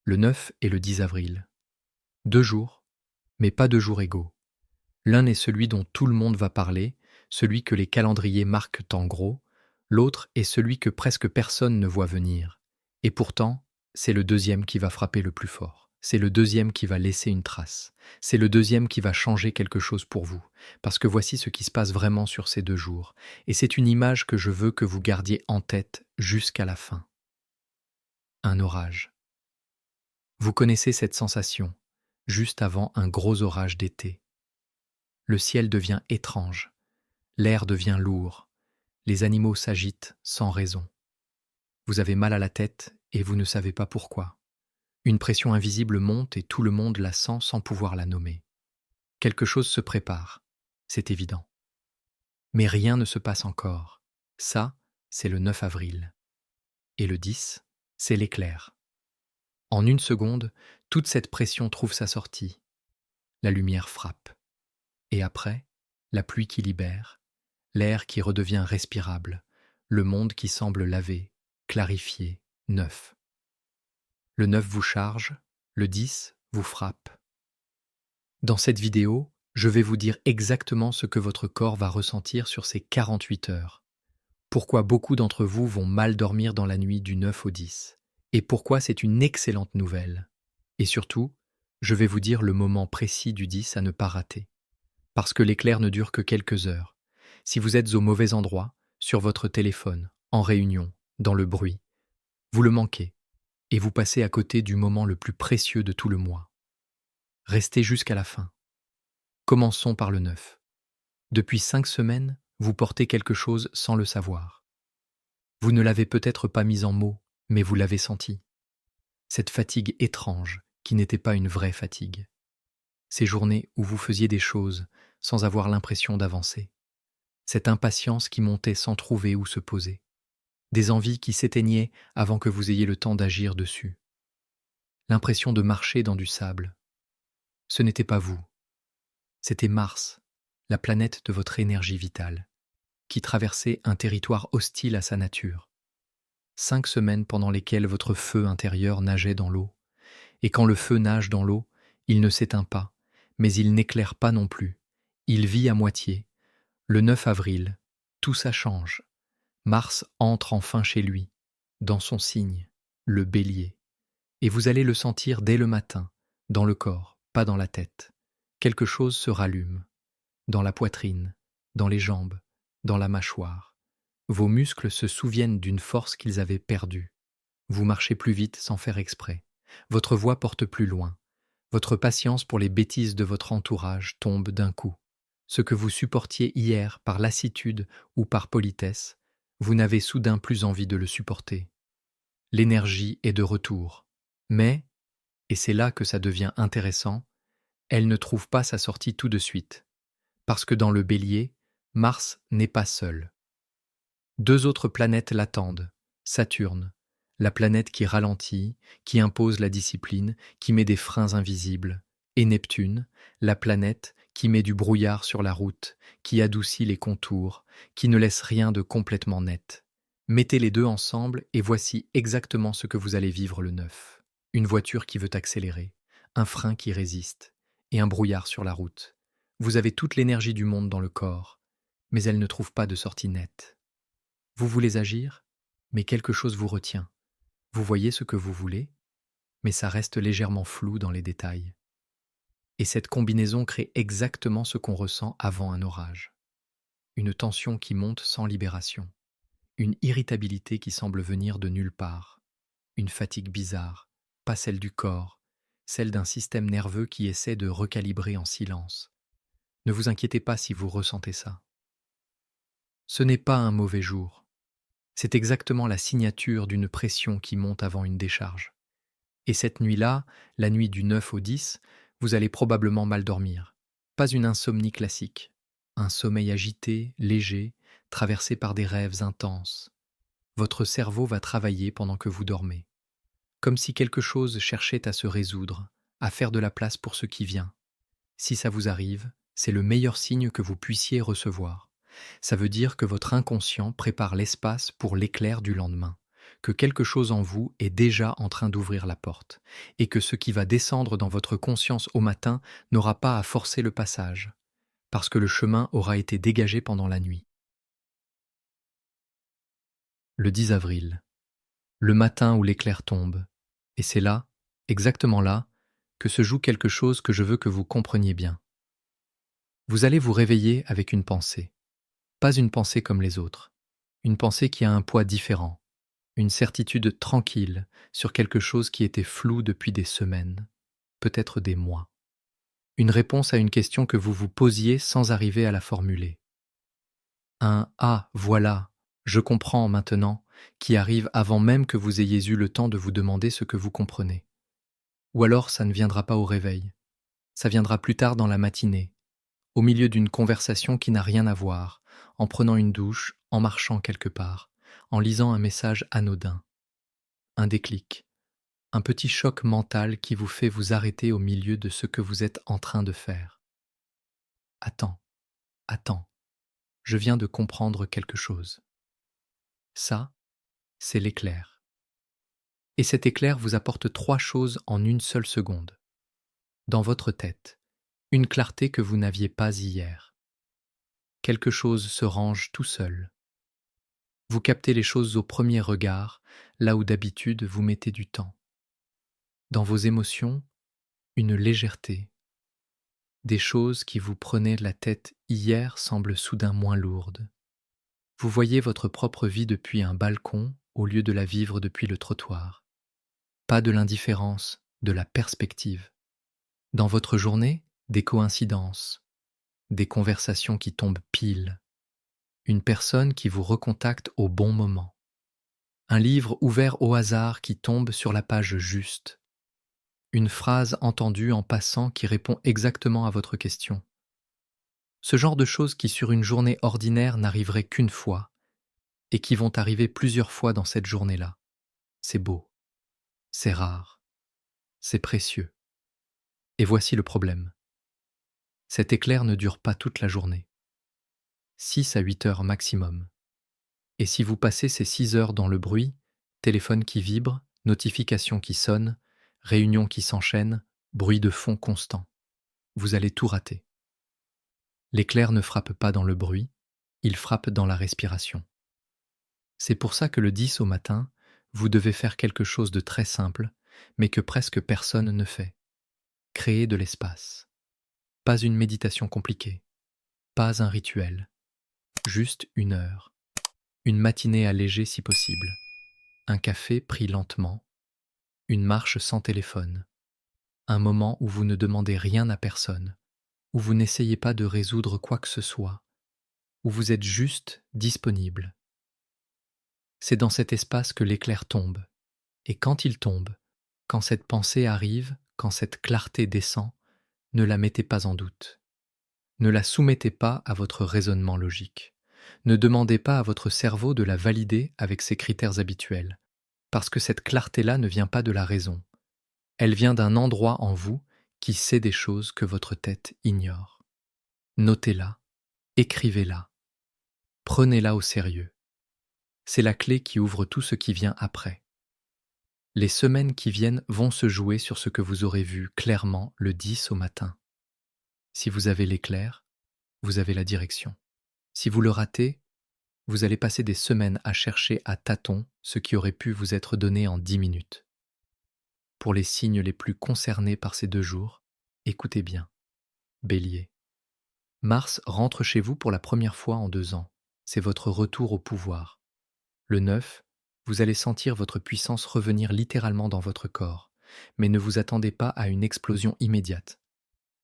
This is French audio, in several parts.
le 9 et le 10 avril. 2 jours, mais pas 2 jours égaux. L'un est celui dont tout le monde va parler, celui que les calendriers marquent en gros, l'autre est celui que presque personne ne voit venir. Et pourtant, c'est le deuxième qui va frapper le plus fort. C'est le deuxième qui va laisser une trace. C'est le deuxième qui va changer quelque chose pour vous. Parce que voici ce qui se passe vraiment sur ces 2 jours. Et c'est une image que je veux que vous gardiez en tête jusqu'à la fin. Un orage. Vous connaissez cette sensation, juste avant un gros orage d'été. Le ciel devient étrange, l'air devient lourd, les animaux s'agitent sans raison. Vous avez mal à la tête et vous ne savez pas pourquoi. Une pression invisible monte et tout le monde la sent sans pouvoir la nommer. Quelque chose se prépare, c'est évident. Mais rien ne se passe encore. Ça, c'est le 9 avril. Et le 10, c'est l'éclair. En une seconde, toute cette pression trouve sa sortie. La lumière frappe. Et après, la pluie qui libère, l'air qui redevient respirable, le monde qui semble lavé, clarifié, neuf. Le 9 vous charge, le 10 vous frappe. Dans cette vidéo, je vais vous dire exactement ce que votre corps va ressentir sur ces 48 heures. Pourquoi beaucoup d'entre vous vont mal dormir dans la nuit du 9 au 10. Et pourquoi c'est une excellente nouvelle. Et surtout, je vais vous dire le moment précis du 10 à ne pas rater. Parce que l'éclair ne dure que quelques heures. Si vous êtes au mauvais endroit, sur votre téléphone, en réunion, dans le bruit, vous le manquez et vous passez à côté du moment le plus précieux de tout le mois. Restez jusqu'à la fin. Commençons par le 9. Depuis 5 semaines, vous portez quelque chose sans le savoir. Vous ne l'avez peut-être pas mis en mots, mais vous l'avez senti. Cette fatigue étrange qui n'était pas une vraie fatigue. Ces journées où vous faisiez des choses sans avoir l'impression d'avancer. Cette impatience qui montait sans trouver où se poser. Des envies qui s'éteignaient avant que vous ayez le temps d'agir dessus. L'impression de marcher dans du sable. Ce n'était pas vous. C'était Mars, la planète de votre énergie vitale, qui traversait un territoire hostile à sa nature. 5 semaines pendant lesquelles votre feu intérieur nageait dans l'eau. Et quand le feu nage dans l'eau, il ne s'éteint pas, mais il n'éclaire pas non plus. Il vit à moitié. Le 9 avril, tout ça change. Mars entre enfin chez lui, dans son signe, le Bélier. Et vous allez le sentir dès le matin, dans le corps, pas dans la tête. Quelque chose se rallume, dans la poitrine, dans les jambes, dans la mâchoire. Vos muscles se souviennent d'une force qu'ils avaient perdue. Vous marchez plus vite sans faire exprès. Votre voix porte plus loin. Votre patience pour les bêtises de votre entourage tombe d'un coup. Ce que vous supportiez hier par lassitude ou par politesse, vous n'avez soudain plus envie de le supporter. L'énergie est de retour. Mais, et c'est là que ça devient intéressant, elle ne trouve pas sa sortie tout de suite. Parce que dans le Bélier, Mars n'est pas seul. 2 autres planètes l'attendent. Saturne, la planète qui ralentit, qui impose la discipline, qui met des freins invisibles, et Neptune, la planète qui met du brouillard sur la route, qui adoucit les contours, qui ne laisse rien de complètement net. Mettez les deux ensemble et voici exactement ce que vous allez vivre le 9. Une voiture qui veut accélérer, un frein qui résiste, et un brouillard sur la route. Vous avez toute l'énergie du monde dans le corps, mais elle ne trouve pas de sortie nette. Vous voulez agir, mais quelque chose vous retient. Vous voyez ce que vous voulez, mais ça reste légèrement flou dans les détails. Et cette combinaison crée exactement ce qu'on ressent avant un orage. Une tension qui monte sans libération. Une irritabilité qui semble venir de nulle part. Une fatigue bizarre, pas celle du corps, celle d'un système nerveux qui essaie de recalibrer en silence. Ne vous inquiétez pas si vous ressentez ça. Ce n'est pas un mauvais jour. C'est exactement la signature d'une pression qui monte avant une décharge. Et cette nuit-là, la nuit du 9 au 10, vous allez probablement mal dormir. Pas une insomnie classique. Un sommeil agité, léger, traversé par des rêves intenses. Votre cerveau va travailler pendant que vous dormez. Comme si quelque chose cherchait à se résoudre, à faire de la place pour ce qui vient. Si ça vous arrive, c'est le meilleur signe que vous puissiez recevoir. Ça veut dire que votre inconscient prépare l'espace pour l'éclair du lendemain. que quelque chose en vous est déjà en train d'ouvrir la porte, et que ce qui va descendre dans votre conscience au matin n'aura pas à forcer le passage, parce que le chemin aura été dégagé pendant la nuit. Le 10 avril, le matin où l'éclair tombe, et c'est là, exactement là, que se joue quelque chose que je veux que vous compreniez bien. Vous allez vous réveiller avec une pensée, pas une pensée comme les autres, une pensée qui a un poids différent, une certitude tranquille sur quelque chose qui était flou depuis des semaines, peut-être des mois. Une réponse à une question que vous vous posiez sans arriver à la formuler. Un «Ah, voilà, je comprends maintenant» qui arrive avant même que vous ayez eu le temps de vous demander ce que vous comprenez. Ou alors ça ne viendra pas au réveil, ça viendra plus tard dans la matinée, au milieu d'une conversation qui n'a rien à voir, en prenant une douche, en marchant quelque part, en lisant un message anodin. Un déclic, un petit choc mental qui vous fait vous arrêter au milieu de ce que vous êtes en train de faire. Attends, attends, je viens de comprendre quelque chose. Ça, c'est l'éclair. Et cet éclair vous apporte 3 choses en une seule seconde. Dans votre tête, une clarté que vous n'aviez pas hier. Quelque chose se range tout seul. Vous captez les choses au premier regard, là où d'habitude vous mettez du temps. Dans vos émotions, une légèreté. Des choses qui vous prenaient la tête hier semblent soudain moins lourdes. Vous voyez votre propre vie depuis un balcon au lieu de la vivre depuis le trottoir. Pas de l'indifférence, de la perspective. Dans votre journée, des coïncidences, des conversations qui tombent pile, une personne qui vous recontacte au bon moment, un livre ouvert au hasard qui tombe sur la page juste, une phrase entendue en passant qui répond exactement à votre question. Ce genre de choses qui sur une journée ordinaire n'arriveraient qu'une fois et qui vont arriver plusieurs fois dans cette journée-là. C'est beau, c'est rare, c'est précieux. Et voici le problème. Cet éclair ne dure pas toute la journée. 6 à 8 heures maximum. Et si vous passez ces 6 heures dans le bruit, téléphone qui vibre, notification qui sonne, réunion qui s'enchaîne, bruit de fond constant, vous allez tout rater. L'éclair ne frappe pas dans le bruit, il frappe dans la respiration. C'est pour ça que le 10 au matin, vous devez faire quelque chose de très simple, mais que presque personne ne fait. Créer de l'espace. Pas une méditation compliquée, pas un rituel, juste 1 heure. Une matinée allégée si possible, un café pris lentement, une marche sans téléphone, un moment où vous ne demandez rien à personne, où vous n'essayez pas de résoudre quoi que ce soit, où vous êtes juste disponible. C'est dans cet espace que l'éclair tombe, et quand il tombe, quand cette pensée arrive, quand cette clarté descend, ne la mettez pas en doute. Ne la soumettez pas à votre raisonnement logique. Ne demandez pas à votre cerveau de la valider avec ses critères habituels, parce que cette clarté-là ne vient pas de la raison. Elle vient d'un endroit en vous qui sait des choses que votre tête ignore. Notez-la, écrivez-la, prenez-la au sérieux. C'est la clé qui ouvre tout ce qui vient après. Les semaines qui viennent vont se jouer sur ce que vous aurez vu clairement le 10 au matin. Si vous avez l'éclair, vous avez la direction. Si vous le ratez, vous allez passer des semaines à chercher à tâtons ce qui aurait pu vous être donné en 10 minutes. Pour les signes les plus concernés par ces 2 jours, écoutez bien. Bélier. Mars rentre chez vous pour la première fois en 2 ans. C'est votre retour au pouvoir. Le 9, vous allez sentir votre puissance revenir littéralement dans votre corps, mais ne vous attendez pas à une explosion immédiate.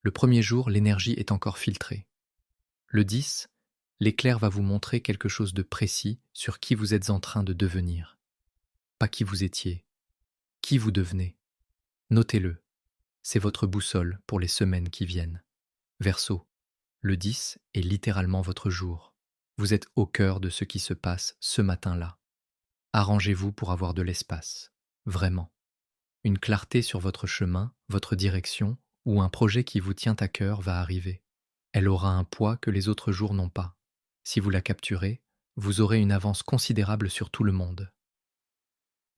Le premier jour, l'énergie est encore filtrée. Le 10, l'éclair va vous montrer quelque chose de précis sur qui vous êtes en train de devenir. Pas qui vous étiez, qui vous devenez. Notez-le, c'est votre boussole pour les semaines qui viennent. Verseau, le 10 est littéralement votre jour. Vous êtes au cœur de ce qui se passe ce matin-là. Arrangez-vous pour avoir de l'espace, vraiment. Une clarté sur votre chemin, votre direction, ou un projet qui vous tient à cœur va arriver. Elle aura un poids que les autres jours n'ont pas. Si vous la capturez, vous aurez une avance considérable sur tout le monde.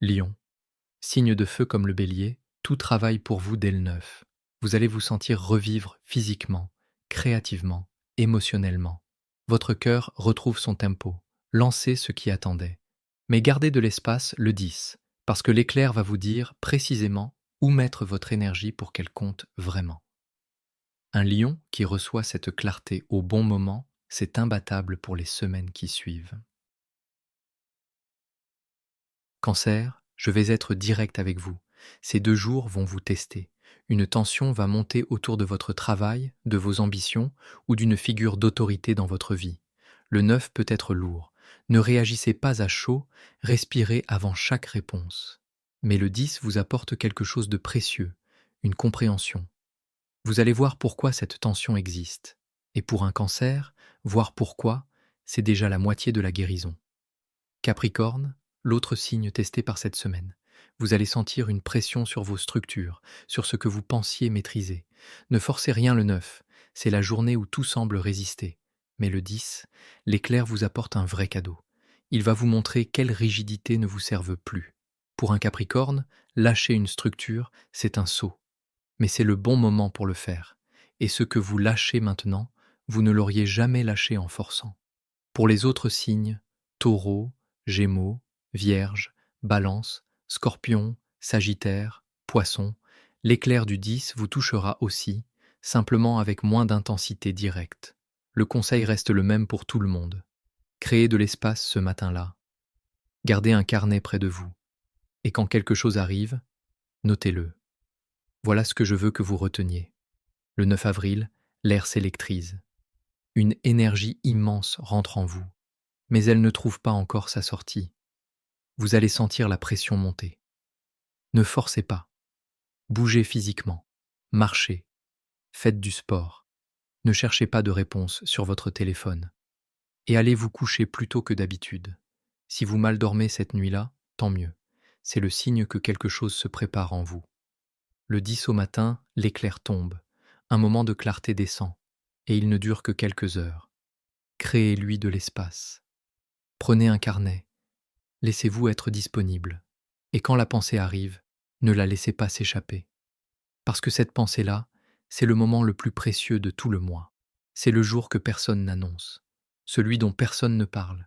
Lion. Signe de feu comme le bélier, tout travaille pour vous dès le 9. Vous allez vous sentir revivre physiquement, créativement, émotionnellement. Votre cœur retrouve son tempo. Lancez ce qui attendait. Mais gardez de l'espace le 10, parce que l'éclair va vous dire précisément où mettre votre énergie pour qu'elle compte vraiment. Un lion qui reçoit cette clarté au bon moment, c'est imbattable pour les semaines qui suivent. Cancer, je vais être direct avec vous. Ces 2 jours vont vous tester. Une tension va monter autour de votre travail, de vos ambitions ou d'une figure d'autorité dans votre vie. Le 9 peut être lourd. Ne réagissez pas à chaud, respirez avant chaque réponse. Mais le 10 vous apporte quelque chose de précieux, une compréhension. Vous allez voir pourquoi cette tension existe. Et pour un cancer, voir pourquoi, c'est déjà la moitié de la guérison. Capricorne, l'autre signe testé par cette semaine. Vous allez sentir une pression sur vos structures, sur ce que vous pensiez maîtriser. Ne forcez rien le 9, c'est la journée où tout semble résister. Mais le 10, l'éclair vous apporte un vrai cadeau. Il va vous montrer quelle rigidité ne vous serve plus. Pour un Capricorne, lâcher une structure, c'est un saut. Mais c'est le bon moment pour le faire. Et ce que vous lâchez maintenant, vous ne l'auriez jamais lâché en forçant. Pour les autres signes, Taureau, Gémeaux, Vierge, Balance, Scorpion, Sagittaire, Poisson, l'éclair du 10 vous touchera aussi, simplement avec moins d'intensité directe. Le conseil reste le même pour tout le monde. Créez de l'espace ce matin-là. Gardez un carnet près de vous. Et quand quelque chose arrive, notez-le. Voilà ce que je veux que vous reteniez. Le 9 avril, l'air s'électrise. Une énergie immense rentre en vous, mais elle ne trouve pas encore sa sortie. Vous allez sentir la pression monter. Ne forcez pas. Bougez physiquement. Marchez. Faites du sport. Ne cherchez pas de réponse sur votre téléphone. Et allez vous coucher plus tôt que d'habitude. Si vous mal dormez cette nuit-là, tant mieux. C'est le signe que quelque chose se prépare en vous. Le 10 au matin, l'éclair tombe. Un moment de clarté descend. Et il ne dure que quelques heures. Créez-lui de l'espace. Prenez un carnet. Laissez-vous être disponible. Et quand la pensée arrive, ne la laissez pas s'échapper. Parce que cette pensée-là, c'est le moment le plus précieux de tout le mois. C'est le jour que personne n'annonce, celui dont personne ne parle.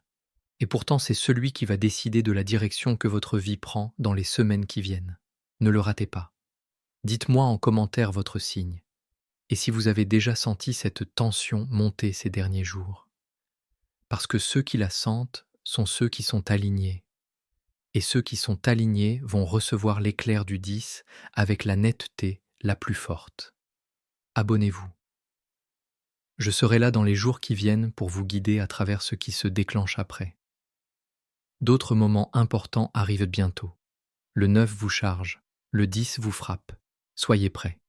Et pourtant, c'est celui qui va décider de la direction que votre vie prend dans les semaines qui viennent. Ne le ratez pas. Dites-moi en commentaire votre signe. Et si vous avez déjà senti cette tension monter ces derniers jours. Parce que ceux qui la sentent sont ceux qui sont alignés. Et ceux qui sont alignés vont recevoir l'éclair du 10 avec la netteté la plus forte. Abonnez-vous. Je serai là dans les jours qui viennent pour vous guider à travers ce qui se déclenche après. D'autres moments importants arrivent bientôt. Le 9 vous charge, le 10 vous frappe. Soyez prêts.